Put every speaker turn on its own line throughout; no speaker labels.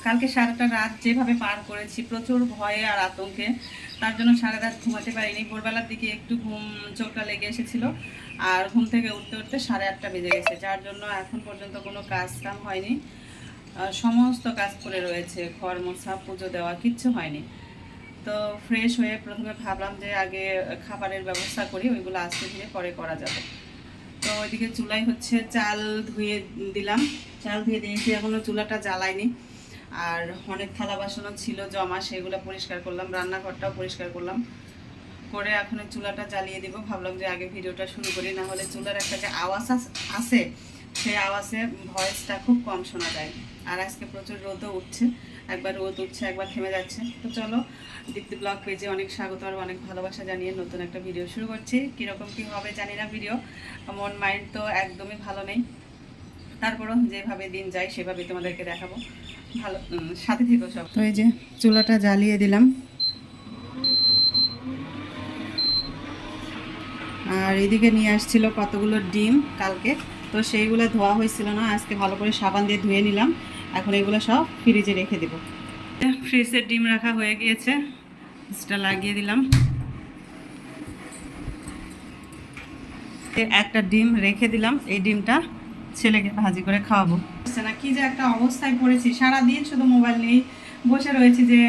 কালকে সারাটা রাত যেভাবে পার করেছি প্রচুর ভয়ে আর আতঙ্কে, তার জন্য সারা রাত ঘুমাতে পারিনি। ভোরবেলার দিকে একটু চোখটা লেগে এসেছিল, আর ঘুম থেকে উঠতে উঠতে 8:30 বেজে গেছে, যার জন্য এখন পর্যন্ত কোনো কাজ কাম হয়নি। সমস্ত কাজ করে রয়েছে, ঘর মোছা, পুজো দেওয়া, কিচ্ছু হয়নি। তো ফ্রেশ হয়ে প্রথমে ভাবলাম যে আগে খাবারের ব্যবস্থা করি, ওইগুলো আস্তে ধীরে পরে করা যাবে। তো ওইদিকে চুলাই হচ্ছে চাল ধুয়ে দিলাম, চাল ধুয়ে দিয়েছি, এখনও চুলাটা জ্বালাইনি। আর অনেক থালা বাসনও ছিল জমা, সেগুলো পরিষ্কার করলাম, রান্নাঘরটাও পরিষ্কার করলাম, করে এখন চুলাটা জ্বালিয়ে দিব। ভাবলাম যে আগে ভিডিওটা শুরু করি, না হলে চুলার একটা যে আওয়াজ আছে সেই আওয়াজে ভয়েসটা খুব কম শোনা যায়। আর আজকে প্রচুর রোদও উঠছে, একবার রোদ উঠছে একবার থেমে যাচ্ছে। তো চলো, দীপ্তি ব্লগ পেজে অনেক স্বাগত আর অনেক ভালোবাসা জানিয়ে নতুন একটা ভিডিও শুরু করছি। কীরকম কী হবে জানি না ভিডিও, মন মাইন্ড তো একদমই ভালো নেই, তারপরও যেভাবে দিন যায় সেভাবে তোমাদেরকে দেখাবো, ভালো সাথে থেকো সব। তো এই যে চুলাটা জ্বালিয়ে দিলাম, আর এদিকে নিয়ে আসছিল কতগুলো ডিম কালকে, তো সেইগুলো ধোয়া হয়েছিল না, আজকে ভালো করে সাবান দিয়ে ধুয়ে নিলাম। এখন এগুলো সব ফ্রিজে রেখে দেব। ফ্রিজের ডিম রাখা হয়ে গিয়েছে, সেটা লাগিয়ে দিলাম। একটা ডিম রেখে দিলাম, এই ডিমটা ছেলেকে ভাজি করে খাওয়াবো। না কি যে একটা অবস্থায় পড়েছি, সারাদিন শুধু মোবাইল নিয়েই বসে রয়েছি যে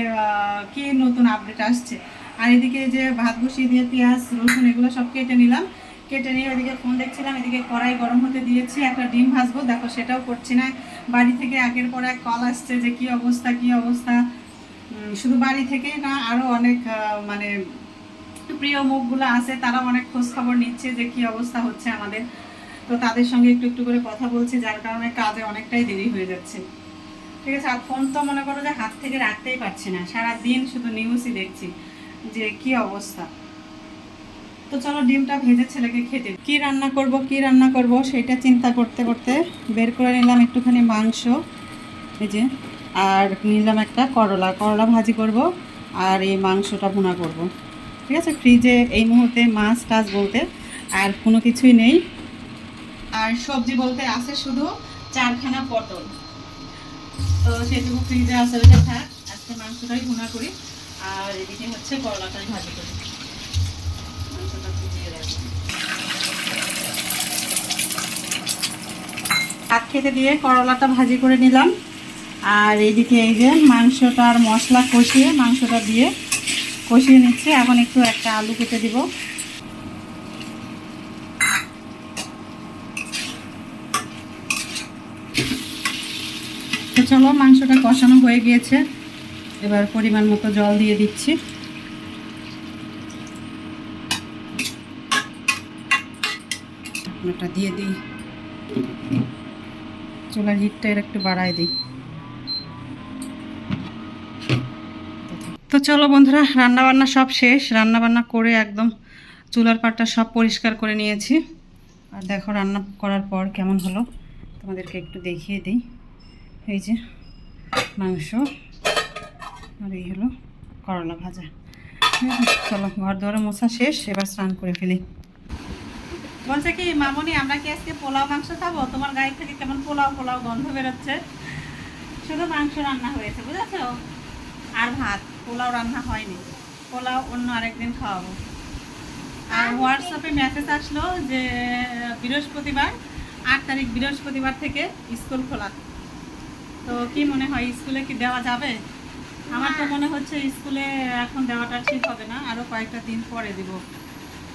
কি নতুন আপডেট আসছে। আর এদিকে যে ভাত বসিয়ে দিয়ে পেঁয়াজ রসুন এগুলো সব কেটে নিলাম, কেটে নিয়ে ওইদিকে ফোন দেখছিলাম, এদিকে কড়াই গরম হতে দিয়েছি, একটা ডিম ভাজবো, দেখো সেটাও করছি না। বাড়ি থেকে একের পর এক কল আসছে যে কি অবস্থা কি অবস্থা। শুধু বাড়ি থেকে না, আরও অনেক মানে প্রিয় মুখগুলো আছে, তারাও অনেক খোঁজ খবর নিচ্ছে যে কি অবস্থা হচ্ছে আমাদের। তো তাদের সঙ্গে একটু একটু করে কথা বলছি, যার কারণে কাজে অনেকটাই দেরি হয়ে যাচ্ছে। ঠিক আছে, আর ফোন তো মনে করো যে হাত থেকে রাখতেই পারছি না, সারাদিন শুধু নিউজই দেখছি যে কি অবস্থা। তো চলো ডিমটা ভেজে ছেলেকে খেতে, কি রান্না করব সেটা চিন্তা করতে করতে বের করে নিলাম একটুখানি মাংস, এই যে, আর নিলাম একটা করলা ভাজি করব, আর এই মাংসটা ভুনা করব। ঠিক আছে, ফ্রিজে এই মুহূর্তে মাছ টাছ বলতে আর কোনো কিছুই নেই, আর সবজি বলতে আছে শুধু 4খানা পটল, তো সেটুকু ফ্রিজে আছে, ওইটা থাক। আজকে মাংসটাই ভুনা করি, আর এদিকে হচ্ছে করলাটাই ভাজি করি, মাংসটা ভিজিয়ে রাখি। ভাত খেতে দিয়ে করলাটা ভাজি করে নিলাম, আর এইদিকে এই যে মাংসটার মশলা কষিয়ে মাংসটা দিয়ে কষিয়ে নিচ্ছে। এখন একটু একটা আলু কেটে দিব। তো চলো, মাংসটা কষানো হয়ে গিয়েছে, এবার পরিমাণ মতো জল দিয়ে দিচ্ছি। ওটা দিয়ে দিই, চুলার হিটটা এর একটু বাড়ায় দিই। তো চলো বন্ধুরা, রান্নাবান্না সব শেষ, রান্নাবান্না করে একদম চুলার পাটটা সব পরিষ্কার করে নিয়েছি। আর দেখো রান্না করার পর কেমন হলো তোমাদেরকে একটু দেখিয়ে দিই। এই যে মাংস, আর এই হলো করলা ভাজা। চলো, ঘর দুয়ারে মোছা শেষ, এবার স্নান করে ফেলি। বলছে কি মামনি, আমরা কি আজকে পোলাও মাংস খাবো? তোমার গায়ে থেকে কেমন পোলাও পোলাও গন্ধ বেরোচ্ছে। শুধু মাংস রান্না হয়েছে, বুঝেছো, আর ভাত, পোলাও রান্না হয়নি। পোলাও অন্য আরেকদিন খাওয়াবো। আর হোয়াটসঅ্যাপে মেসেজ আসলো যে বৃহস্পতিবার 8 তারিখ বৃহস্পতিবার থেকে স্কুল খোলা। তো কি মনে হয়, স্কুলে কি দেওয়া যাবে? আমার তো মনে হচ্ছে স্কুলে এখন দেওয়াটা ঠিক হবে না, আরও কয়েকটা দিন পরে দিব।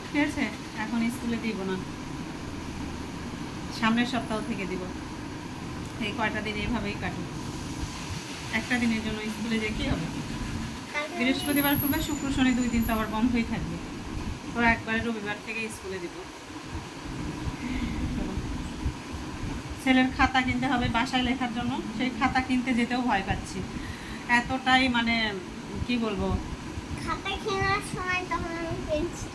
ঠিক আছে, এখন স্কুলে দিব না, সামনের সপ্তাহ থেকে দিব। এই কয়টা দিন এইভাবেই কাটুক, একটা দিনের জন্য স্কুলে যে কী হবে। বৃহস্পতিবার করবে, শুক্র শনি 2 দিন তো আবার বন্ধই থাকবে, তো একবারে রবিবার থেকে স্কুলে দিব। ছেলের খাতা কিনতে হবে বাসায় লেখার জন্য, সেই খাতা কিনতে যেতেও ভয় পাচ্ছি, এতটাই মানে কি বলবো।
খাতা কেনার সময় তখন আমি পেন্সিল